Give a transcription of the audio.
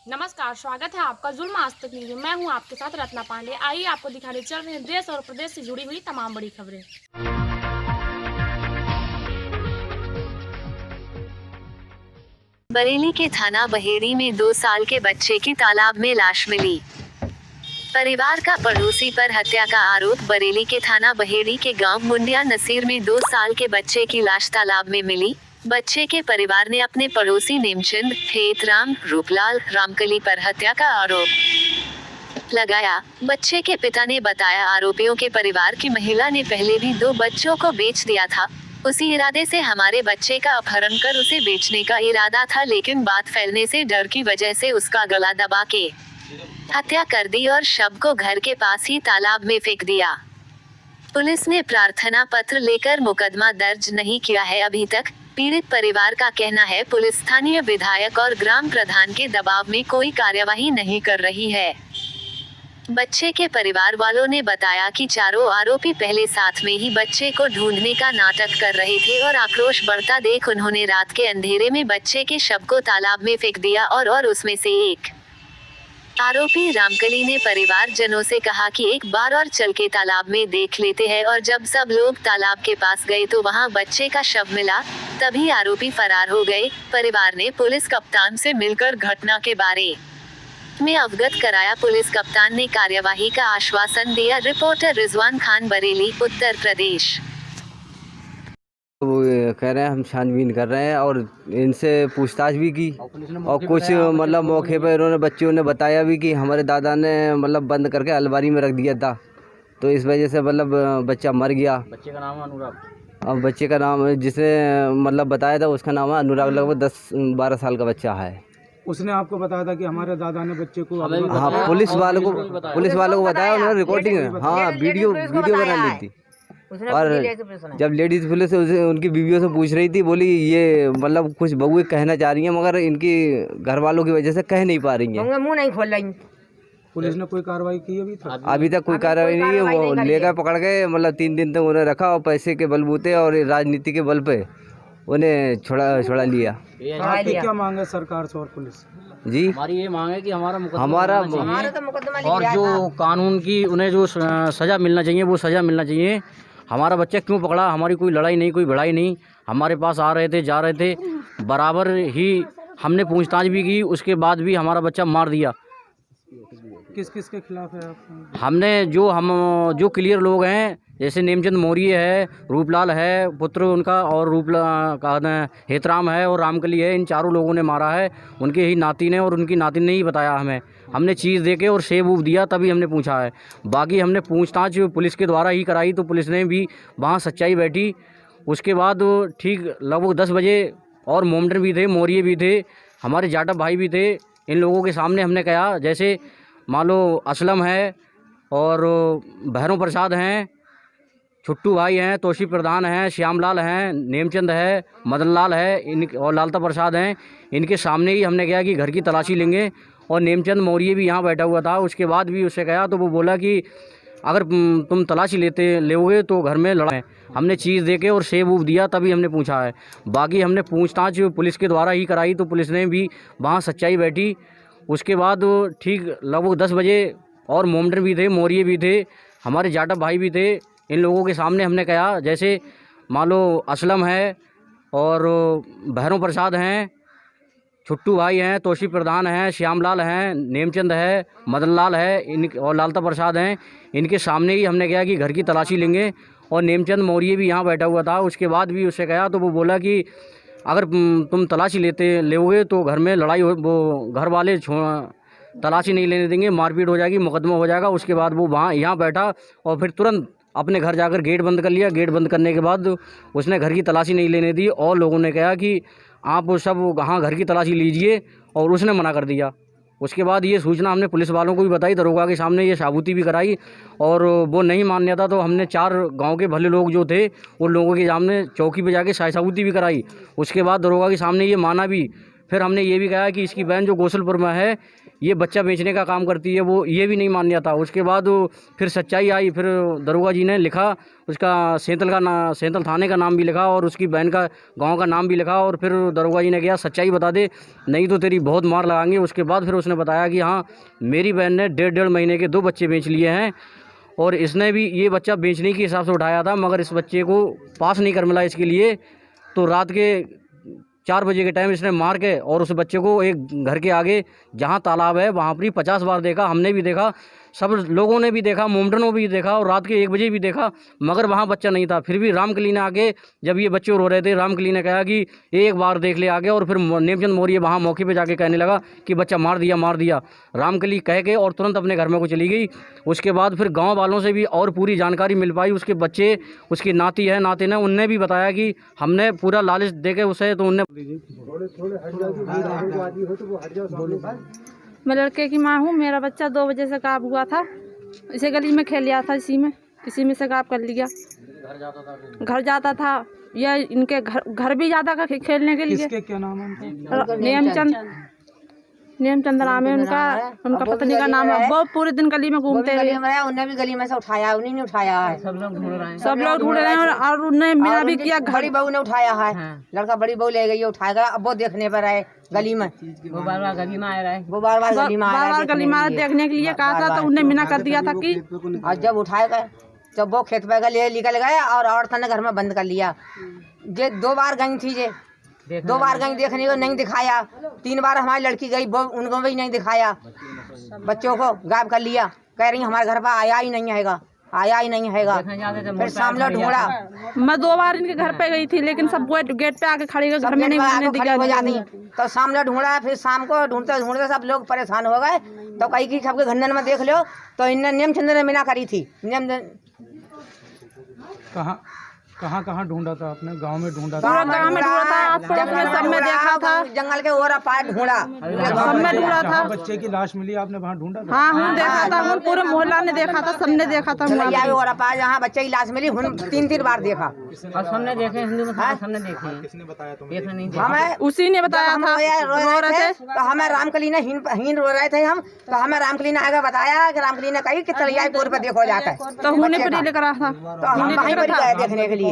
नमस्कार, स्वागत है आपका जुल्म आज तक न्यूज़ में। मैं हूं आपके साथ रत्ना पांडे। आइए आपको दिखाने चल रहे हैं देश और प्रदेश से जुड़ी हुई तमाम बड़ी खबरें। बरेली के थाना बहेड़ी में 2 साल के बच्चे की तालाब में लाश मिली। परिवार का पड़ोसी पर हत्या का आरोप। बरेली के थाना बहेड़ी के गांव मुंडिया नसीर में 2 साल के बच्चे की लाश तालाब में मिली। बच्चे के परिवार ने अपने पड़ोसी नेमचंद, हेतराम, रूपलाल, रामकली पर हत्या का आरोप लगाया। बच्चे के पिता ने बताया, आरोपियों के परिवार की महिला ने पहले भी 2 बच्चों को बेच दिया था। उसी इरादे से हमारे बच्चे का अपहरण कर उसे बेचने का इरादा था, लेकिन बात फैलने से डर की वजह से उसका गला दबा के हत्या कर दी और शव को घर के पास ही तालाब में फेंक दिया। पुलिस ने प्रार्थना पत्र लेकर मुकदमा दर्ज नहीं किया है अभी तक। पीड़ित परिवार का कहना है, पुलिस स्थानीय विधायक और ग्राम प्रधान के दबाव में कोई कार्यवाही नहीं कर रही है। बच्चे के परिवार वालों ने बताया कि चारों आरोपी पहले साथ में ही बच्चे को ढूंढने का नाटक कर रहे थे और आक्रोश बढ़ता देख उन्होंने रात के अंधेरे में बच्चे के शव को तालाब में फेंक दिया और उसमें से एक आरोपी रामकली ने परिवारजनों से कहा कि एक बार और चल के तालाब में देख लेते हैं, और जब सब लोग तालाब के पास गए तो वहां बच्चे का शव मिला। तभी आरोपी फरार हो गए। परिवार ने पुलिस कप्तान से मिलकर घटना के बारे में अवगत कराया। पुलिस कप्तान ने कार्यवाही का आश्वासन दिया। रिपोर्टर रिजवान खान, बरेली, उत्तर प्रदेश। वो कह रहे हैं हम छानबीन कर रहे हैं और इनसे पूछताछ भी की और कुछ मतलब मौके पर इन्होंने बच्चों ने बताया भी कि हमारे दादा ने मतलब बंद करके अलमारी में रख दिया था, तो इस वजह से मतलब बच्चा मर गया। बच्चे का नाम है अनुराग। अब बच्चे का नाम जिसने मतलब बताया था उसका नाम है अनुराग। लगभग 10-12 साल का बच्चा है। उसने आपको बताया था कि हमारे दादा ने बच्चे को हाँ, पुलिस वालों को बताया उन्होंने। रिकॉर्डिंग, हाँ, वीडियो बना ली थी। और जब लेडीज पुलिस उनकी बीवियों से पूछ रही थी, बोली ये मतलब कुछ बउए कहना चाह रही हैं मगर इनकी घर वालों की वजह से कह नहीं पा रही हैं। मुंह नहीं खोल रही। पुलिस ने कोई कार्रवाई की अभी तक कोई कार्रवाई नहीं है। वो लेकर पकड़ गए, मतलब 3 दिन तक उन्हें रखा और पैसे के बलबूते और राजनीति के बल पे उन्हें छोड़ा लिया। आपकी क्या मांग है सरकार से और पुलिस? जी, हमारी ये मांग है कि हमारा तो मुकदमा और जो कानून की उन्हें जो सज़ा मिलना चाहिए वो सज़ा मिलना चाहिए। हमारा बच्चा क्यों पकड़ा? हमारी कोई लड़ाई नहीं, कोई भिड़ाई नहीं। हमारे पास आ रहे थे, जा रहे थे, बराबर ही हमने पूछताछ भी की, उसके बाद भी हमारा बच्चा मार दिया। किस किस के खिलाफ है आप? हमने जो क्लियर लोग हैं, जैसे नेमचंद मौर्य है, रूपलाल है पुत्र उनका, और हेतराम है और रामकली है, इन चारों लोगों ने मारा है। उनके ही नातिन है और उनकी नातिन ने ही बताया हमें। हमने चीज़ देके और सेब ऊब दिया तभी हमने पूछा है। बाकी हमने पूछताछ पुलिस के द्वारा ही कराई, तो पुलिस ने भी वहाँ सच्चाई बैठी। उसके बाद ठीक लगभग 10 बजे और मोमडन भी थे, मौर्य भी थे, हमारे जाटव भाई भी थे। इन लोगों के सामने हमने कहा, जैसे मान लो असलम है और भैरव प्रसाद हैं, छुट्टू भाई हैं, तोशी प्रधान हैं, श्यामलाल हैं, नेमचंद है, मदन लाल है, इन और लालता प्रसाद हैं। इनके सामने ही हमने कहा कि घर की तलाशी लेंगे, और नेमचंद मौर्य भी यहाँ बैठा हुआ था। उसके बाद भी उससे कहा तो वो बोला कि अगर तुम तलाशी लोगे तो घर में लड़ाई। हमने चीज़ देके और सेब ऊब दिया तभी हमने पूछा है। बाकी हमने पूछताछ पुलिस के द्वारा ही कराई, तो पुलिस ने भी वहाँ सच्चाई बैठी। उसके बाद ठीक लगभग 10 बजे और मोमडन भी थे, मौर्य भी थे, हमारे जाटव भाई भी थे। इन लोगों के सामने हमने कहा, जैसे मान लो असलम है और भैरव प्रसाद हैं, छुट्टू भाई हैं, तोशी प्रधान हैं, श्यामलाल हैं, नेमचंद है, मदन लाल है, इन और लालता प्रसाद हैं। इनके सामने ही हमने कहा कि घर की तलाशी लेंगे, और नेमचंद मौर्य भी यहाँ बैठा हुआ था। उसके बाद भी उससे कहा तो वो बोला कि अगर तुम तलाशी लोगे तो घर में लड़ाई वो घर वाले तलाशी नहीं लेने देंगे, मारपीट हो जाएगी, मुकदमा हो जाएगा। उसके बाद वो यहाँ बैठा और फिर तुरंत अपने घर जाकर गेट बंद कर लिया। गेट बंद करने के बाद उसने घर की तलाशी नहीं लेने दी, और लोगों ने कहा कि आप सब वहाँ घर की तलाशी लीजिए, और उसने मना कर दिया। उसके बाद ये सूचना हमने पुलिस वालों को भी बताई, दरोगा के सामने ये साबूती भी कराई, और वो नहीं मान्य था तो हमने 4 गांव के भले लोग जो थे उन लोगों के सामने चौकी पे जाके साबूती भी कराई। उसके बाद दरोगा के सामने ये माना भी। फिर हमने ये भी कहा कि इसकी बहन जो गोसलपुर में है, ये बच्चा बेचने का काम करती है, वो ये भी नहीं मान्या था। उसके बाद फिर सच्चाई आई, फिर दरोगा जी ने लिखा उसका सेंतल थाने का नाम भी लिखा और उसकी बहन का गांव का नाम भी लिखा, और फिर दरोगा जी ने कहा सच्चाई बता दे नहीं तो तेरी बहुत मार लगाएंगे। उसके बाद फिर उसने बताया कि हाँ मेरी बहन ने 1.5 महीने के 2 बच्चे बेच लिए हैं, और इसने भी ये बच्चा बेचने के हिसाब से उठाया था, मगर इस बच्चे को पास नहीं कर मिला इसके लिए। तो रात के 4 बजे के टाइम इसने मार के और उस बच्चे को एक घर के आगे जहाँ तालाब है वहाँ पर 50 बार देखा, हमने भी देखा, सब लोगों ने भी देखा, मोमडनों भी देखा, और रात के 1 बजे भी देखा, मगर वहाँ बच्चा नहीं था। फिर भी रामकली ने आके जब ये बच्चे रो रहे थे, रामकली ने कहा कि एक बार देख ले आगे, और फिर नेमचंद मौर्य वहाँ मौके पे जाके कहने लगा कि बच्चा मार दिया। रामकली कह के और तुरंत अपने घर में को चली गई। उसके बाद फिर गाँव वालों से भी और पूरी जानकारी मिल पाई। उसके बच्चे, उसकी नाती है, नाते ने उनने भी बताया कि हमने पूरा लालच दे के उसे, तो उनने मैं लड़के की माँ हूँ। मेरा बच्चा 2 बजे से गायब हुआ था, इसे गली में खेल लिया था, इसी में से गायब कर लिया। घर जाता था या इनके घर भी जाता था खेलने के लिए। किसके क्या नाम है? नेमचंद नाम है उनका पत्नी का नाम है। वो पूरे दिन गली में घूमते रहे। उन्हें भी गली में से उठाया, उन्हीं ने उठाया है। सब लोग ढूंढ रहे हैं और उन्हें मिला भी किया। बड़ी बहू ने उठाया है, लड़का बड़ी बहू ले गई, उठाएगा। अब वो देखने पर आए गली में, वो बार बार गली में आ रहा है, गली में देखने के लिए कहा था, तो उन्हें मना कर दिया था कि और जब उठाएगा जब वो खेत पे ले निकल गए और औरत ने घर में बंद कर लिया। ये 2 बार गई थी, ये 2 बार गई देखने को, नहीं दिखाया। 3 बार हमारी लड़की गई, वो उनको भी नहीं दिखाया। बच्चों को गायब कर लिया, कह रही हमारे घर पर आया ही नहीं हैगा। फिर सामने ढूंढा। मैं 2 बार इनके घर पे गई थी, लेकिन सब गेट पे आके खड़ी, घर में नहीं घुसने दिया। तो सामने ढूंढा, फिर शाम को ढूंढते सब लोग परेशान हो गए। तो कहीं की सबके घंधन में देख लो, तो इनने नेमचंद ने मिना करी थी। कहाँ ढूंढा था आपने? गांव में ढूंढा था? गांव में ढूंढा था, सब में देखा था, जंगल के ओर पार ढूंढा, सब में ढूंढा था। बच्चे की लाश मिली, आपने वहाँ ढूंढा था? हाँ देखा था, पूरे मोहल्ला ने देखा था, सबने देखा था। और पार जहाँ बच्चे की लाश मिली 3 बार देखा, और सबने देखे, हिंदू मुसलमान सबने देखे। किसने बताया तुम्हें? हमें उसी ने बताया था। रो रहे थे तो हमें रामकली ने हीन रो रहे थे हम, तो हमें रामकली ने आगे बताया कि रामकली ने कही कि तलिया पर देखो जाकर, तो होने पर लेकर आया था, तो हम वहीं पर गए देखने के लिए।